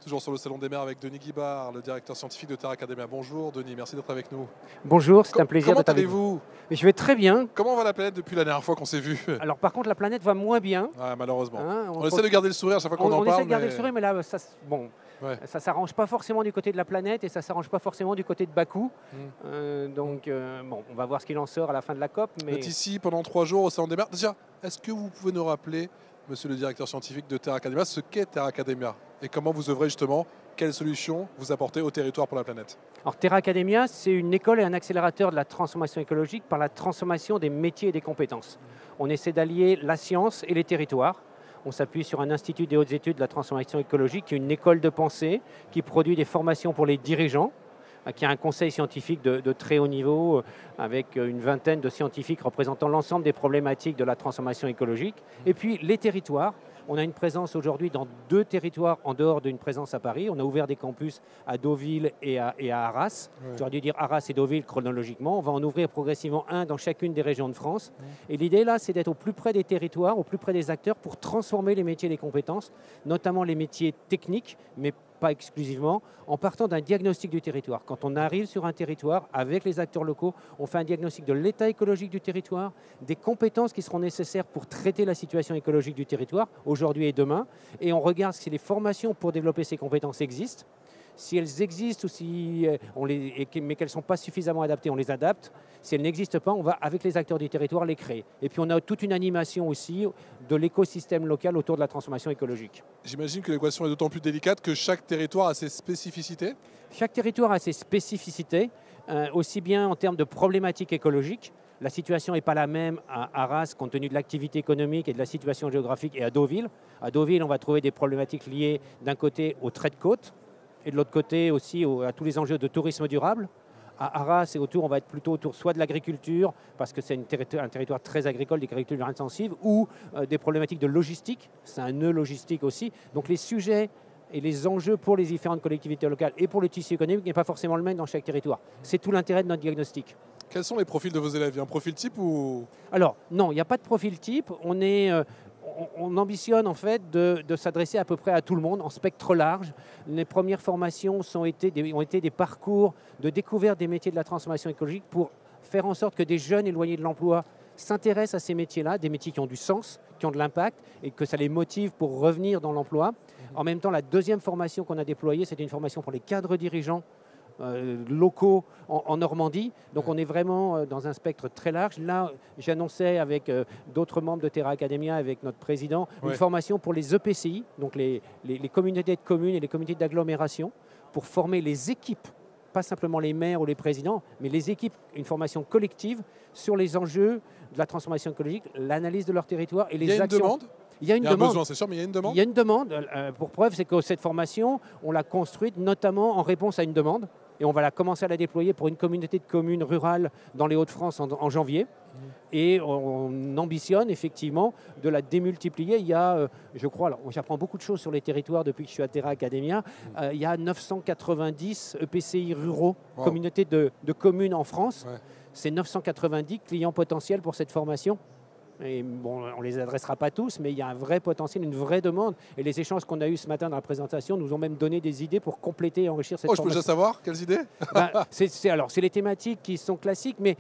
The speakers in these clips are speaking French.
Toujours sur le Salon des maires avec Denis Guibard, le directeur scientifique de Terra Academia. Bonjour Denis, merci d'être avec nous. Bonjour, c'est un plaisir Comment d'être avec vous. allez-vous? Je vais très bien. Comment va la planète depuis la dernière fois qu'on s'est vu? Alors par contre, la planète va moins bien. Ouais, malheureusement. Hein, on essaie de garder le sourire à chaque fois qu'on en on parle. essaie de garder le sourire, mais là, ça, bon, ouais. ça s'arrange pas forcément du côté de la planète et ça s'arrange pas forcément du côté de Bakou. Donc, bon, on va voir ce qu'il en sort à la fin de la COP. Vous Mais êtes ici pendant 3 jours au Salon des maires. Déjà, est-ce que vous pouvez nous rappeler, monsieur le directeur scientifique de Terra Academia, ce qu'est Terra Academia et comment vous œuvrez justement, quelles solutions vous apportez au territoire pour la planète? Alors Terra Academia, c'est une école et un accélérateur de la transformation écologique par la transformation des métiers et des compétences. On essaie d'allier la science et les territoires. On s'appuie sur un institut des hautes études de la transformation écologique, qui est une école de pensée, qui produit des formations pour les dirigeants, qui a un conseil scientifique de très haut niveau, avec une vingtaine de scientifiques représentant l'ensemble des problématiques de la transformation écologique. Et puis les territoires. On a une présence aujourd'hui dans 2 territoires en dehors d'une présence à Paris. On a ouvert des campus à Deauville et à Arras. Ouais. J'aurais dû dire Arras et Deauville chronologiquement. On va en ouvrir progressivement un dans chacune des régions de France. Et l'idée là, c'est d'être au plus près des territoires, au plus près des acteurs pour transformer les métiers et les compétences, notamment les métiers techniques, mais pas exclusivement, en partant d'un diagnostic du territoire. Quand on arrive sur un territoire, avec les acteurs locaux, on fait un diagnostic de l'état écologique du territoire, des compétences qui seront nécessaires pour traiter la situation écologique du territoire, aujourd'hui et demain, et on regarde si les formations pour développer ces compétences existent. Si elles existent, ou si mais qu'elles ne sont pas suffisamment adaptées, on les adapte. Si elles n'existent pas, on va, avec les acteurs du territoire, les créer. Et puis on a toute une animation aussi de l'écosystème local autour de la transformation écologique. J'imagine que l'équation est d'autant plus délicate que chaque territoire a ses spécificités. Chaque territoire a ses spécificités, aussi bien en termes de problématiques écologiques. La situation n'est pas la même à Arras, compte tenu de l'activité économique et de la situation géographique, et à Deauville. À Deauville, on va trouver des problématiques liées d'un côté au trait de côte, et de l'autre côté aussi à tous les enjeux de tourisme durable. À Arras et autour, on va être plutôt autour soit de l'agriculture, parce que c'est un territoire très agricole, d'agriculture intensive, ou des problématiques de logistique, c'est un nœud logistique aussi. Donc les sujets et les enjeux pour les différentes collectivités locales et pour le tissu économique n'est pas forcément le même dans chaque territoire. C'est tout l'intérêt de notre diagnostic. Quels sont les profils de vos élèves? Il y a un profil type ou... Alors non, il n'y a pas de profil type. On ambitionne en fait de s'adresser à peu près à tout le monde en spectre large. Les premières formations ont été des parcours de découverte des métiers de la transformation écologique pour faire en sorte que des jeunes éloignés de l'emploi s'intéressent à ces métiers-là, des métiers qui ont du sens, qui ont de l'impact et que ça les motive pour revenir dans l'emploi. En même temps, la deuxième formation qu'on a déployée, c'est une formation pour les cadres dirigeants locaux en Normandie. Donc on est vraiment dans un spectre très large. Là, j'annonçais avec d'autres membres de Terra Academia, avec notre président, une formation pour les EPCI, donc les communautés de communes et les communautés d'agglomération, pour former les équipes, pas simplement les maires ou les présidents, mais les équipes, une formation collective sur les enjeux de la transformation écologique, l'analyse de leur territoire et les actions. Il y a une demande? Il y a un besoin, c'est sûr, mais il y a une demande? Il y a une demande. Pour preuve, c'est que cette formation, on l'a construite notamment en réponse à une demande. Et on va commencer à la déployer pour une communauté de communes rurales dans les Hauts-de-France en janvier. Et on ambitionne effectivement de la démultiplier. Il y a, je crois, alors j'apprends beaucoup de choses sur les territoires depuis que je suis à Terra Academia, il y a 990 EPCI ruraux, communautés de communes en France. C'est 990 clients potentiels pour cette formation. Et bon, on ne les adressera pas tous, mais il y a un vrai potentiel, une vraie demande. Et les échanges qu'on a eus ce matin dans la présentation nous ont même donné des idées pour compléter et enrichir cette formation. Je peux déjà savoir quelles idées? C'est les thématiques qui sont classiques, mais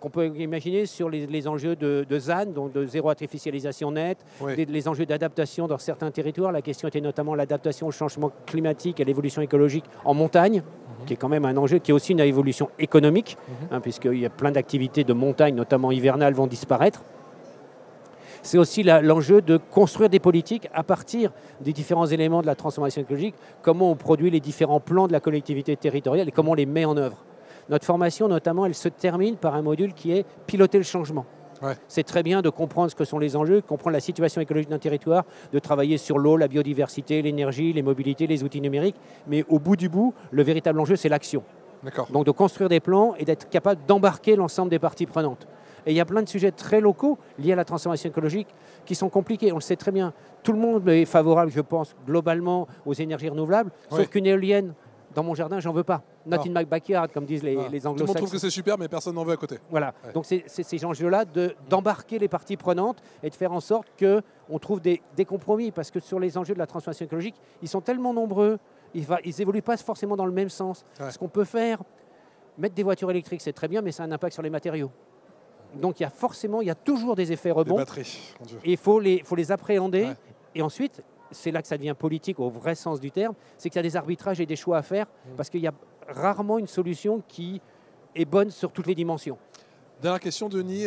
qu'on peut imaginer sur les enjeux de ZAN, donc de zéro artificialisation nette, les enjeux d'adaptation dans certains territoires. La question était notamment l'adaptation au changement climatique et à l'évolution écologique en montagne, qui est quand même un enjeu qui est aussi une évolution économique, puisqu'il y a plein d'activités de montagne, notamment hivernales, vont disparaître. C'est aussi l'enjeu de construire des politiques à partir des différents éléments de la transformation écologique, comment on produit les différents plans de la collectivité territoriale et comment on les met en œuvre. Notre formation, notamment, elle se termine par un module qui est piloter le changement. C'est très bien de comprendre ce que sont les enjeux, de comprendre la situation écologique d'un territoire, de travailler sur l'eau, la biodiversité, l'énergie, les mobilités, les outils numériques, mais au bout du bout, le véritable enjeu, c'est l'action. Donc de construire des plans et d'être capable d'embarquer l'ensemble des parties prenantes. Et il y a plein de sujets très locaux liés à la transformation écologique qui sont compliqués. On le sait très bien. Tout le monde est favorable, je pense, globalement aux énergies renouvelables, sauf qu'une éolienne dans mon jardin, j'en veux pas. not Non. in my backyard, comme disent les Tout le monde anglo-saxons. trouve que c'est super, mais personne n'en veut à côté. Voilà, Ouais. donc c'est ces enjeux-là d'embarquer les parties prenantes et de faire en sorte qu'on trouve des compromis, parce que sur les enjeux de la transformation écologique, ils sont tellement nombreux, ils n'évoluent pas forcément dans le même sens. Ouais. Ce qu'on peut faire, mettre des voitures électriques, c'est très bien, mais ça a un impact sur les matériaux. Donc il y a toujours des effets Les rebonds, batteries, mon Dieu. et il faut les appréhender. Ouais. Et ensuite, c'est là que ça devient politique au vrai sens du terme, c'est qu'il y a des arbitrages et des choix à faire, parce qu'il y a rarement une solution qui est bonne sur toutes les dimensions. Dernière question, Denis.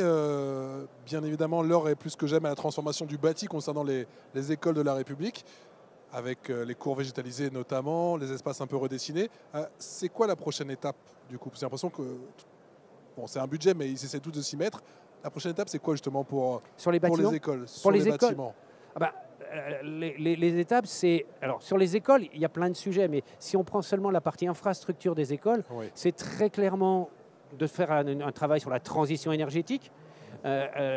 Bien évidemment, l'heure est plus que jamais à la transformation du bâti concernant les écoles de la République, avec les cours végétalisés notamment, les espaces un peu redessinés. C'est quoi la prochaine étape du coup? J'ai l'impression que bon, c'est un budget, mais ils essaient tous de s'y mettre. La prochaine étape, c'est quoi justement pour Sur les bâtiments, les écoles, sur les écoles, bâtiments? ah bah, les étapes, c'est... Alors, sur les écoles, il y a plein de sujets, mais si on prend seulement la partie infrastructure des écoles, Oui. c'est très clairement de faire un travail sur la transition énergétique,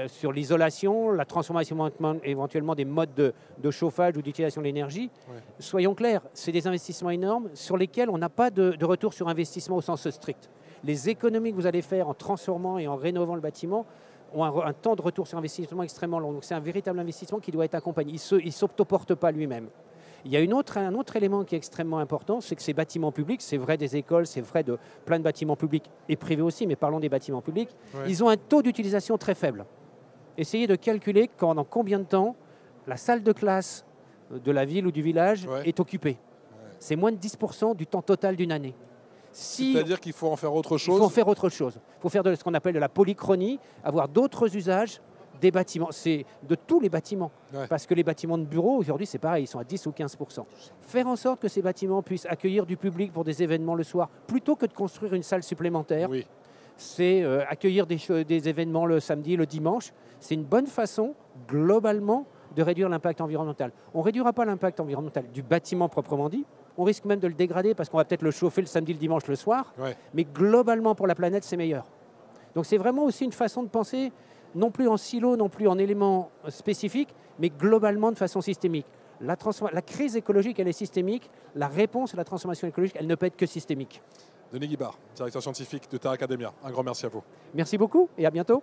sur l'isolation, la transformation éventuellement des modes de chauffage ou d'utilisation de l'énergie. Ouais. Soyons clairs, c'est des investissements énormes sur lesquels on n'a pas de retour sur investissement au sens strict. Les économies que vous allez faire en transformant et en rénovant le bâtiment ont un temps de retour sur investissement extrêmement long. Donc c'est un véritable investissement qui doit être accompagné. Il ne s'autoporte pas lui-même. Il y a un autre élément qui est extrêmement important, c'est que ces bâtiments publics, c'est vrai des écoles, c'est vrai de plein de bâtiments publics et privés aussi, mais parlons des bâtiments publics, Ouais. ils ont un taux d'utilisation très faible. Essayez de calculer pendant combien de temps la salle de classe de la ville ou du village Ouais. est occupée. C'est moins de 10% du temps total d'une année. Si C'est-à-dire qu'il faut en faire autre il chose. faut en faire autre chose. Il faut faire ce qu'on appelle de la polychronie, avoir d'autres usages des bâtiments. C'est de tous les bâtiments. Ouais. Parce que les bâtiments de bureaux, aujourd'hui, c'est pareil, ils sont à 10 ou 15%. Faire en sorte que ces bâtiments puissent accueillir du public pour des événements le soir, plutôt que de construire une salle supplémentaire, Oui. c'est accueillir des événements le samedi, le dimanche. C'est une bonne façon, globalement, de réduire l'impact environnemental. On ne réduira pas l'impact environnemental du bâtiment proprement dit. On risque même de le dégrader parce qu'on va peut-être le chauffer le samedi, le dimanche, le soir. Ouais. Mais globalement, pour la planète, c'est meilleur. Donc c'est vraiment aussi une façon de penser, non plus en silo, non plus en éléments spécifiques, mais globalement de façon systémique. La crise écologique, elle est systémique. La réponse à la transformation écologique, elle ne peut être que systémique. Denis Guibard, directeur scientifique de Terra Academia. Un grand merci à vous. Merci beaucoup et à bientôt.